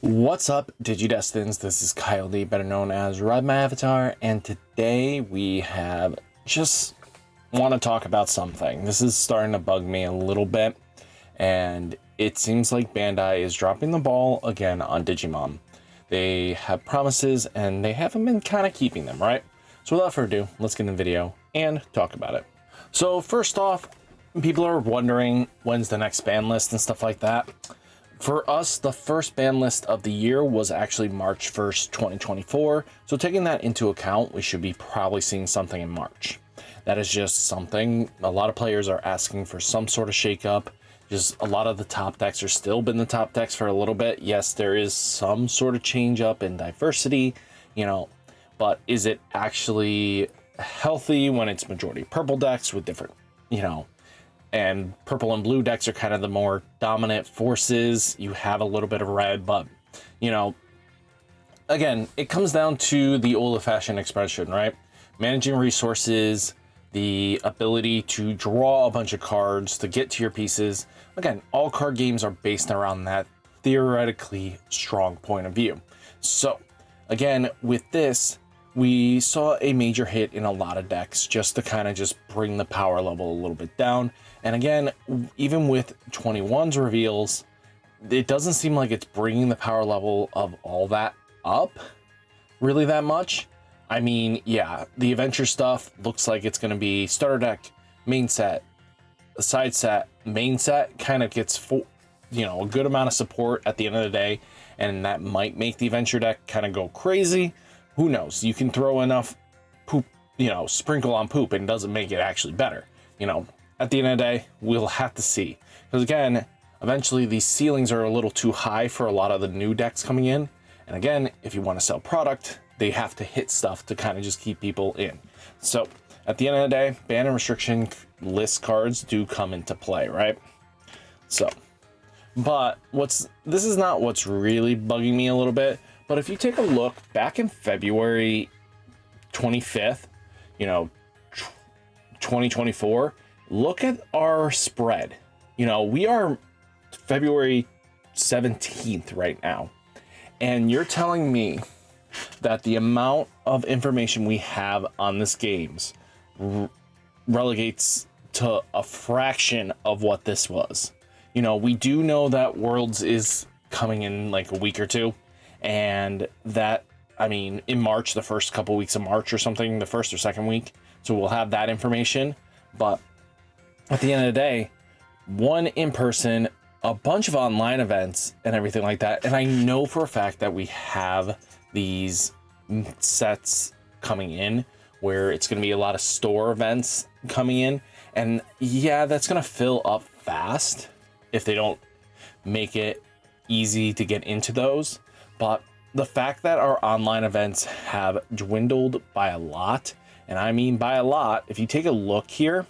What's up, Digidestins? This is Kyle D, better known as RideMyAvatar, and today we have just want to talk about something. This is starting to bug me a little bit, and it seems like Bandai is dropping the ball again on Digimon. They have promises, and they haven't been kind of keeping them, right? So without further ado, let's get in the video and talk about it. So first off, people are wondering when's the next ban list and stuff like that. For us, the first ban list of the year was actually March 1st, 2024. So taking that into account, we should be probably seeing something in March. That is just something a lot of players are asking for, some sort of shakeup. Just a lot of the top decks are still been the top decks for a little bit. Yes, there is some sort of change up in diversity, but is it actually healthy when it's majority purple decks with different, and purple and blue decks are kind of the more dominant forces. You have a little bit of red, but, again, it comes down to the old-fashioned expression, right? Managing resources, the ability to draw a bunch of cards to get to your pieces. Again, all card games are based around that theoretically strong point of view. So, again, with this, we saw a major hit in a lot of decks just to kind of just bring the power level a little bit down. And again, even with 21's reveals, it doesn't seem like it's bringing the power level of all that up really that much. I mean, yeah, the adventure stuff looks like it's going to be starter deck, main set, side set, main set kind of gets a good amount of support at the end of the day, and that might make the adventure deck kind of go crazy. Who knows? You can throw enough poop, sprinkle on poop, and it doesn't make it actually better. At the end of the day, we'll have to see. Because again, eventually these ceilings are a little too high for a lot of the new decks coming in. And again, if you want to sell product, they have to hit stuff to kind of just keep people in. So at the end of the day, ban and restriction list cards do come into play, right? So, but this is not what's really bugging me a little bit. But if you take a look back in February 25th, 2024, look at our spread. We are February 17th right now. And you're telling me that the amount of information we have on this games relegates to a fraction of what this was. We do know that Worlds is coming in like a week or two. And that, in March, the first couple weeks of March or something, the first or second week. So we'll have that information. But at the end of the day, one in person, a bunch of online events and everything like that. And I know for a fact that we have these sets coming in where it's going to be a lot of store events coming in. And yeah, that's going to fill up fast if they don't make it easy to get into those. But the fact that our online events have dwindled by a lot, and I mean by a lot, if you take a look here,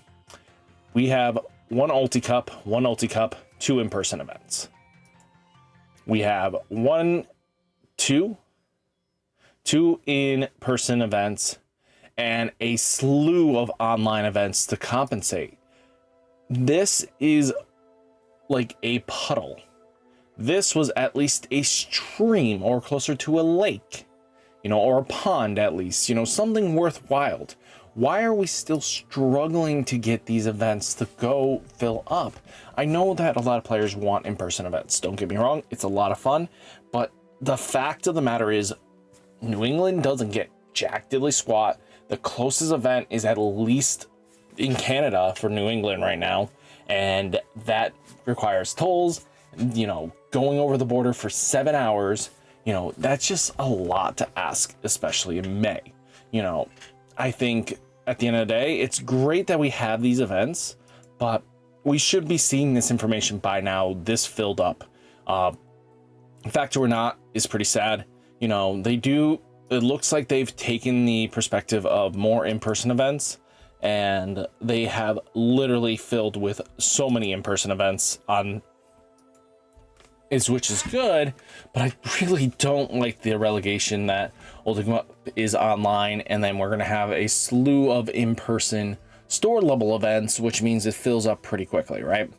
we have one Ulti Cup, two in-person events. We have two in-person events, and a slew of online events to compensate. This is like a puddle. This was at least a stream, or closer to a lake, or a pond at least, something worthwhile. Why are we still struggling to get these events to go fill up? I know that a lot of players want in-person events. Don't get me wrong, it's a lot of fun, but the fact of the matter is New England doesn't get jack diddly squat. The closest event is at least in Canada for New England right now, and that requires tolls, going over the border for 7 hours. That's just a lot to ask, especially in May. I think at the end of the day, it's great that we have these events, but we should be seeing this information by now, this filled up. Fact or not is pretty sad. It looks like they've taken the perspective of more in-person events, and they have literally filled with so many in-person events which is good, but I really don't like the relegation that Ultimate is online, and then we're going to have a slew of in-person store level events, which means it fills up pretty quickly, right?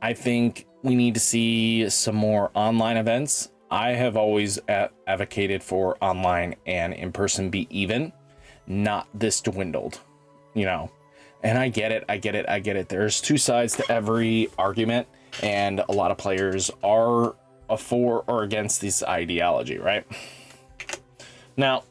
I think we need to see some more online events. I have always advocated for online and in-person be even, not this dwindled, you know. And I get it. There's two sides to every argument, and a lot of players are for or against this ideology, right? Now,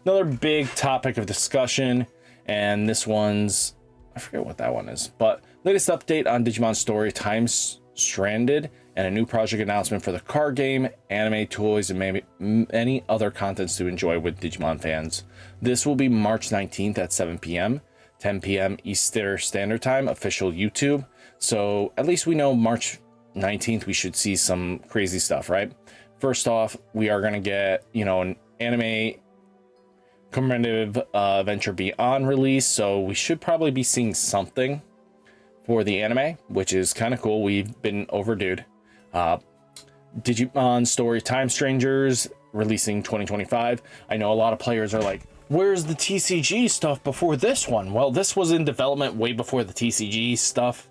another big topic of discussion, and this one's, I forget what that one is, but latest update on Digimon Story Time Stranded, and a new project announcement for the card game, anime, toys, and maybe many other contents to enjoy with Digimon fans. This will be March 19th at 7 p.m., 10 p.m. Eastern Standard Time, official YouTube. So at least we know March 19th we should see some crazy stuff, right? First off, we are going to get, you know, an anime commemorative Adventure Beyond release, so we should probably be seeing something for the anime, which is kind of cool. We've been overdue. Digimon Story Time Strangers releasing 2025. I know a lot of players are like, where's the TCG stuff before this one? Well, this was in development way before the TCG stuff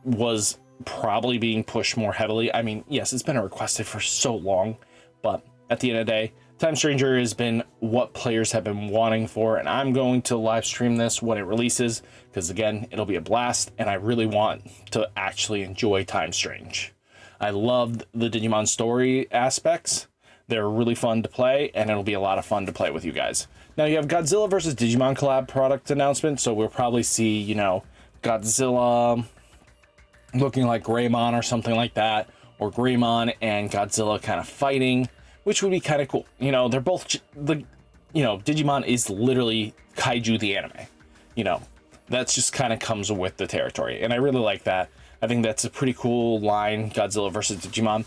was probably being pushed more heavily. I mean, yes, it's been requested for so long, but at the end of the day, Time Stranger has been what players have been wanting for, and I'm going to live stream this when it releases, because again, it'll be a blast, and I really want to actually enjoy Time Strange. I loved the Digimon Story aspects. They're really fun to play, and it'll be a lot of fun to play with you guys. Now you have Godzilla versus Digimon collab product announcement, so we'll probably see, you know, Godzilla looking like Greymon or something like that, or Greymon and Godzilla kind of fighting, which would be kind of cool. You know, they're both, Digimon is literally Kaiju the anime. You know, that's just kind of comes with the territory, and I really like that. I think that's a pretty cool line, Godzilla versus Digimon.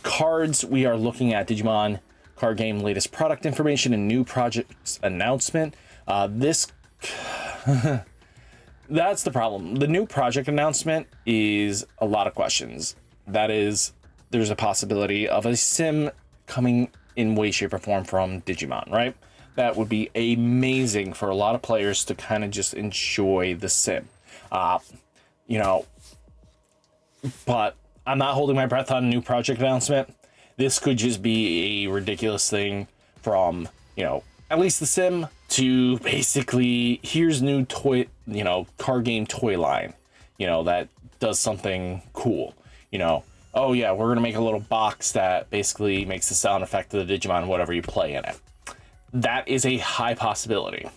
Cards, we are looking at Digimon card game latest product information and new projects announcement. That's the problem. The new project announcement is a lot of questions. That is, there's a possibility of a sim coming in way, shape, or form from Digimon, right? That would be amazing for a lot of players to kind of just enjoy the sim. You know, but I'm not holding my breath on a new project announcement. This could just be a ridiculous thing from, you know, at least the sim to basically here's new toy, you know, card game toy line, you know, that does something cool, you know. Oh yeah, we're gonna make a little box that basically makes the sound effect of the Digimon whatever you play in it. That is a high possibility.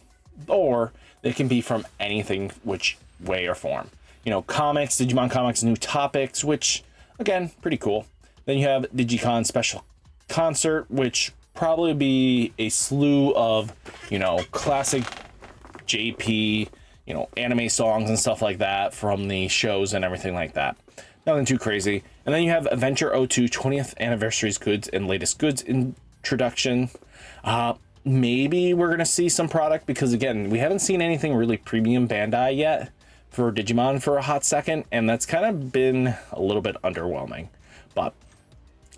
Or it can be from anything, which way or form. You know, comics, Digimon comics, new topics, which again, pretty cool. Then you have Digicon special concert, which probably be a slew of, you know, classic JP, you know, anime songs and stuff like that from the shows and everything like that. Nothing too crazy. And then you have Adventure 02 20th Anniversary's goods and latest goods introduction. Maybe we're going to see some product because, again, we haven't seen anything really premium Bandai yet for Digimon for a hot second, and that's kind of been a little bit underwhelming. But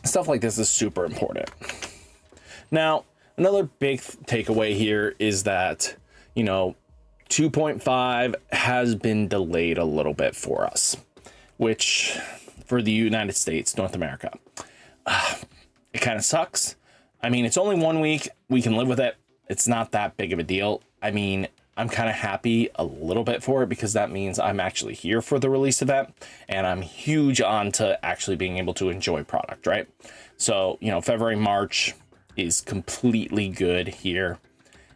stuff like this is super important. Now, another big takeaway here is that, you know, 2.5 has been delayed a little bit for us, which for the United States, North America, it kind of sucks. I mean, it's only 1 week. We can live with it. It's not that big of a deal. I mean, I'm kind of happy a little bit for it because that means I'm actually here for the release event and I'm huge on to actually being able to enjoy product, right? So, you know, February, March is completely good here.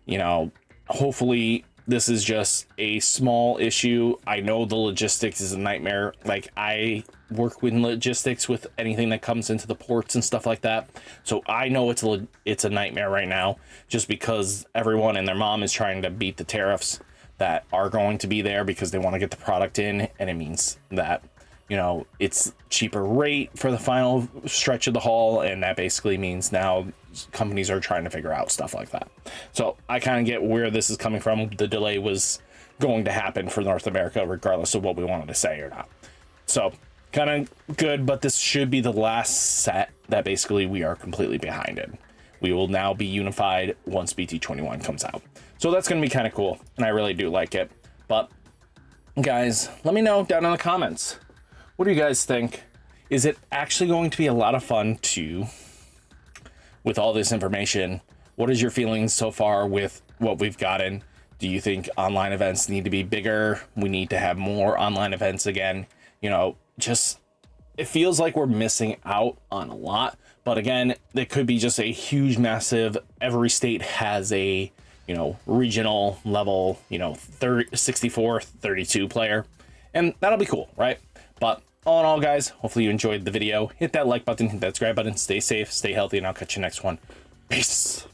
You know, hopefully this is just a small issue. I know the logistics is a nightmare. Like, I work with logistics with anything that comes into the ports and stuff like that. So I know it's a nightmare right now just because everyone and their mom is trying to beat the tariffs that are going to be there because they want to get the product in. And it means that, you know, it's cheaper rate for the final stretch of the haul. And that basically means now companies are trying to figure out stuff like that. So I kind of get where this is coming from. The delay was going to happen for North America, regardless of what we wanted to say or not. So kind of good, but this should be the last set that basically we are completely behind it. We will now be unified once BT21 comes out. So that's going to be kind of cool. And I really do like it. But guys, let me know down in the comments. What do you guys think? Is it actually going to be a lot of fun to, with all this information? What is your feelings so far with what we've gotten? Do you think online events need to be bigger? We need to have more online events again. You know, just, it feels like we're missing out on a lot. But again, it could be just a huge, massive, every state has a, you know, regional level, you know, 64, 32 player. And that'll be cool, right? But all in all, guys, hopefully you enjoyed the video. Hit that like button, hit that subscribe button. Stay safe, stay healthy, and I'll catch you next one. Peace.